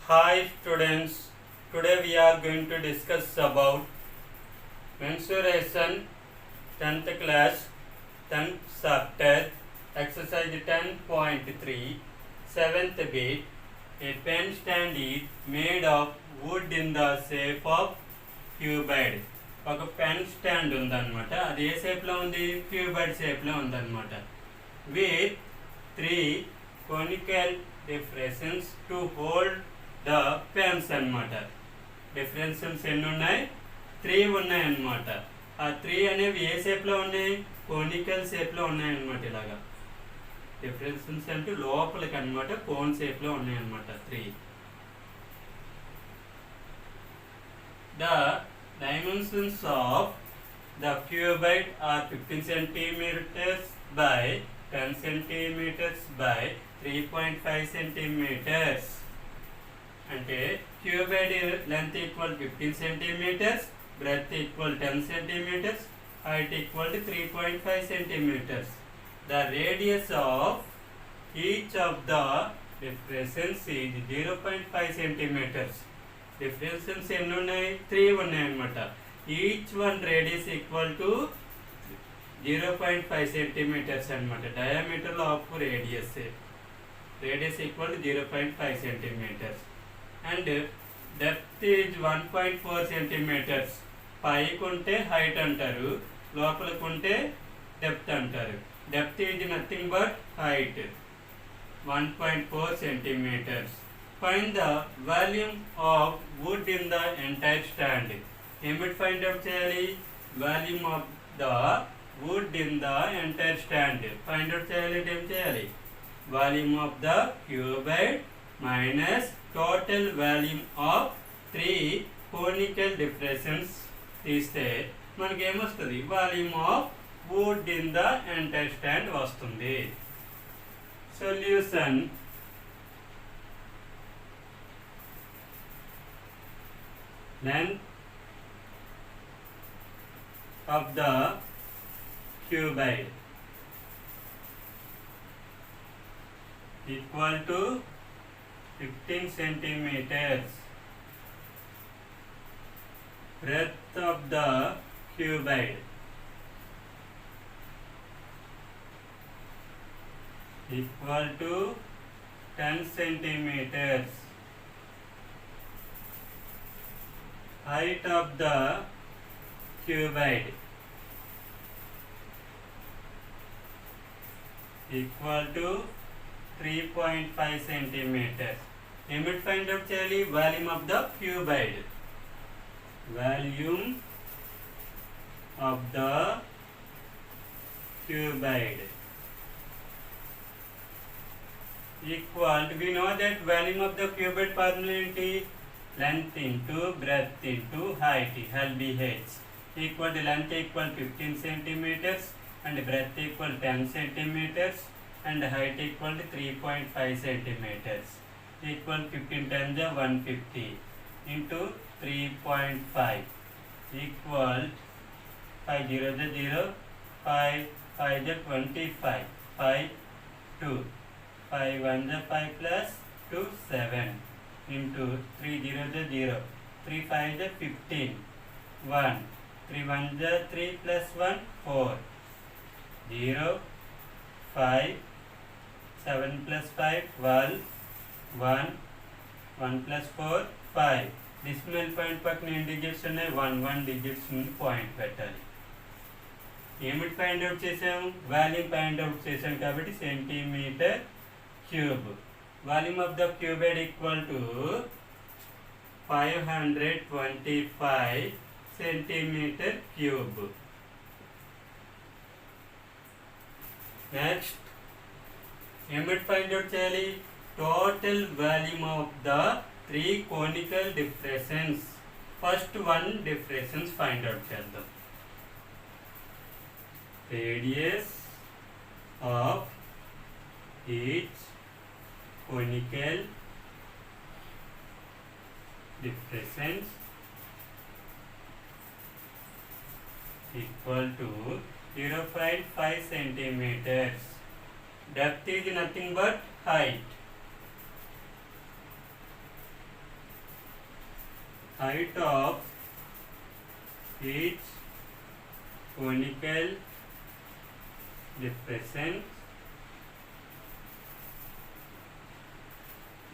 Hi students, today we are going to discuss about mensuration 10th class 10th chapter exercise 10.3 7th bit. A pen stand is made of wood in the shape of cuboid. ఒక pen stand ఉందన్నమాట. అది ఏ షేప్లో ఉంది? Cuboid షేప్లో ఉందన్నమాట. With 3 conical depressions to hold the pens అన్నమాట. Differences ఎన్ని ఉన్నాయి? 3 ఉన్నాయి అన్నమాట. ఆ 3 అనేవి ఏ షేప్లో ఉన్నాయి? కోనికల్ షేప్లో ఉన్నాయన్నమాట. ఇలాగా డిఫరెన్సెస్ అంటే లోపలికి అన్నమాట కోన్ షేప్లో ఉన్నాయన్నమాట 3. The dimensions of the cuboid are 15 centimeters by 10 centimeters by 3.5 centimeters. అంటే cuboid length equal 15 centimetres, breadth equal 10 centimetres, height equal 3.5 centimetres. The radius of each of the differences is 0.5 centimetres. Differences ఎన్ని ఉన్నాయి? 3 ఉన్నాయి అన్నమాట. Each one radius equal to 0.5 centimetres అనమాట. డయామీటర్లో of radius equal to 0.5 centimetres. And depth is 1.4 centimetres. పైకి ఉంటే height అంటారు, లోపలికి ఉంటే డెప్త్ అంటారు. Depth is nothing but height 1.4 centimetres. Find the volume of wood in the entire stand. ఏమిటి find out చేయాలి? Volume of the wood in the entire stand find out చేయాలంటే ఏం చేయాలి? Volume of the cuboid minus total volume of 3 conical differences తీస్తే మనకి ఏమొస్తుంది? Volume of wood in the entire stand వస్తుంది. Solution. Length of the cuboid equal to 15 centimeters. Breadth of the cuboid equal to 10 centimeters. Height of the cuboid equal to 3.5 centimeters. Limit find out చేయాలి. Volume of the cuboid. Volume of the cuboid equal to, we know that volume of the cuboid formula ఏంటి? length into breadth into height LBH equal to length equal 15 centimeters and breadth equal 10 centimeters and height equal to 3.5 centimeters equal 15 times 150 into 3.5 equal 5 0 0 5 5 25 5 2 5 1 5 plus 2 7 into 3 0 0 3 5 15 1 3 1 3 plus 1 4 0 5 7 plus 5 12 1 1 plus 4 5. decimal point పక్కన ఎన్ని digits ఉన్నాయి? 1 digits నుండి point పెట్టాలి. ఏమిటి find out చేసాము? Volume find out చేసాం కాబట్టి centimetre cube. Volume of the cuboid equal to 525 centimeter cube. Next, ఏమిటి ఫైండ్ అవుట్ చేయాలి? Total volume of the 3 conical difference. First 1 difference find out చేద్దాం. Radius of each conical difference equal to 0.5 centimeters. Depth is nothing but height. height of each conical depression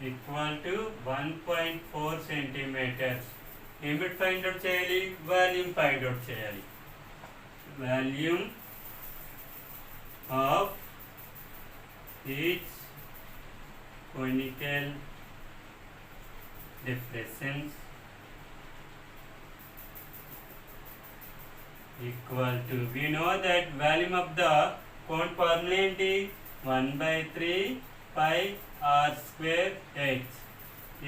equal to 1.4 centimeters. Limit find out చేయాలి, volume find out చేయాలి. Volume of each conical depressions equal to, we know that volume of the cone formula ఏంటి 1/3 pi r square h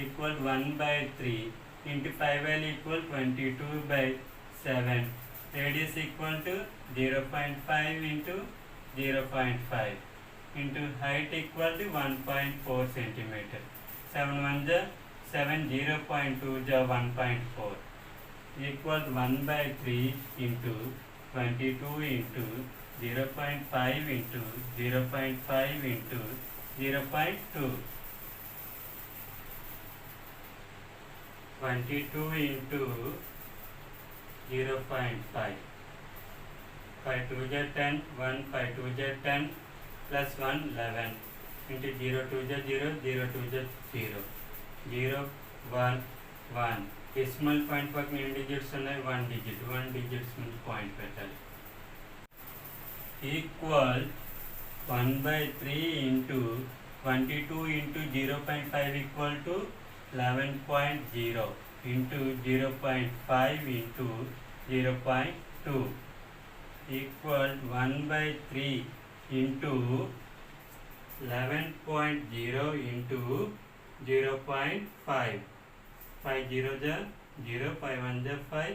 equal 1/3 into 5l equal 22/7. Radius equal to 0.5 into 0.5 into height equal to 1.4 centimeter. 7 1 ja 7, 0.2 ja 1.4 equal to 1/3 into 22 into 0.5 into 0.5 into 0.2. 22 into 0.5. 5 2 ja 10, 1 5 2 ja 10 plus 1 11 into 0 2 ja 0, 0 2 ja 0, 0 1 1. Decimal point పక్కన ఎన్ని digits ఉన్నాయి, 1 digit, 1 digits ముందు point పెట్టాలి. Equal 1/3 into 22 into 0.5 equal to 11.0 into 0.5 into 0.2 equal 1/3 into 11.0 into 0.5. 5 0 ja 0, 5 1 ja 5,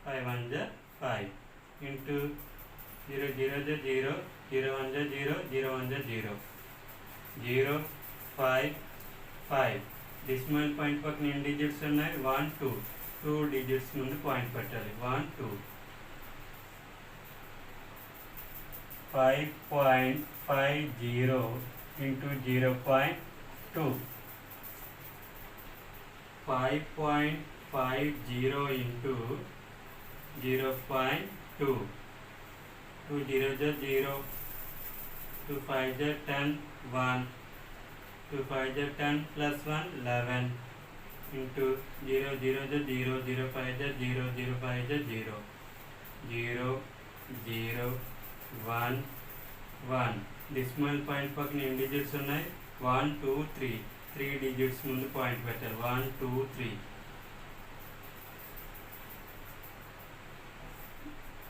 5 1 ja 5 into 0 0 ja 0, 0 1 ja 0, 0 1 ja 0, 0 5 5. decimal point పక్కన ఎన్ని digits ఉన్నాయి, 1 2, 2 digits ముందు point పెట్టాలి. 1 2 5.50 into 0.2. 5.50 into 0.2. 2 0 ja 0, 2 5 ja 10, 1, 2 5 ja 10 plus 1 11 into 0 0 ja 0, 0 5 ja 0, 0 5 ja 0, 0 0 1 1. decimal point పక్కన ఎన్ని digits ఉన్నాయి, 1 2 3, 3 digits ముందు point పెట్టాలి. 1 2 3.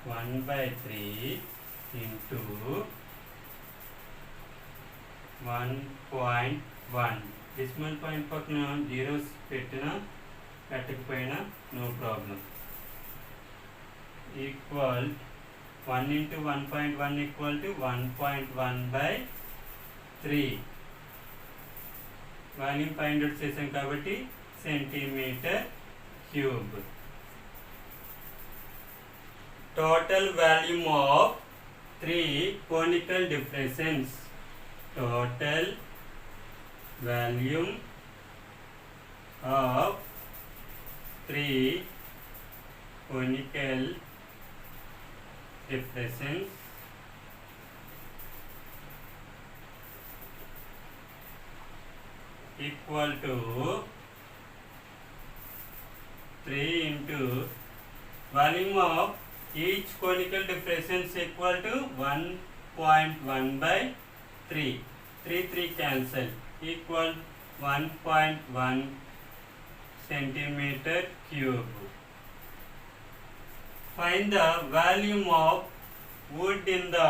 1/3 into 1.1. decimal point పక్కన జీరోస్ పెట్టినా పెట్టకపోయినా no problem. Equal 1 into 1.1 equal to 1.1/3. Volume find out చేసాం కాబట్టి centimetre cube. Total volume of 3 conical depressions. Total volume of 3 conical depressions equal to 3 into volume of each conical depressions equal to 1.1/3. 3 3 cancel equal 1.1 centimeter cube. Find the volume of wood in the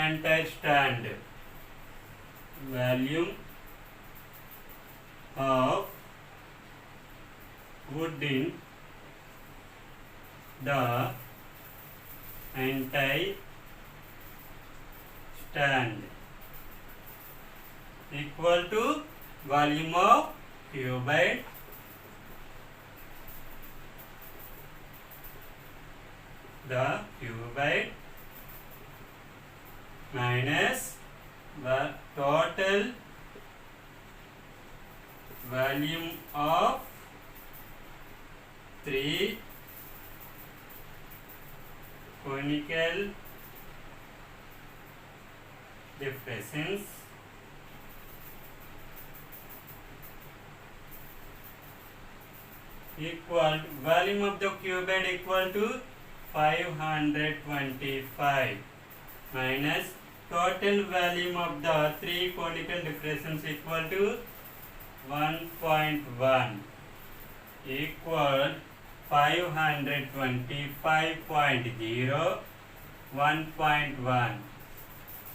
entire stand. Volume of wood in the entire stand equal to volume of cubite the cubite minus the total volume of 3 conical depressions equal volume of the cuboid equal to 525 minus total volume of the 3 conical depressions equal to 1.1 equal 525.0 1.1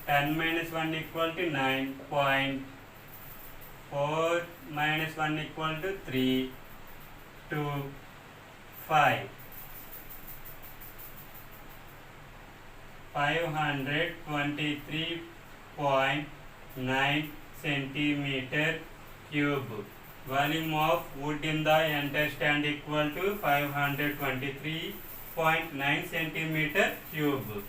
10 minus 1 equal to 9.4 minus 1 equal to 3 2 5 523.9 centimeter cube. Volume of wood in the entire stand equal to 523.9 centimeter cube.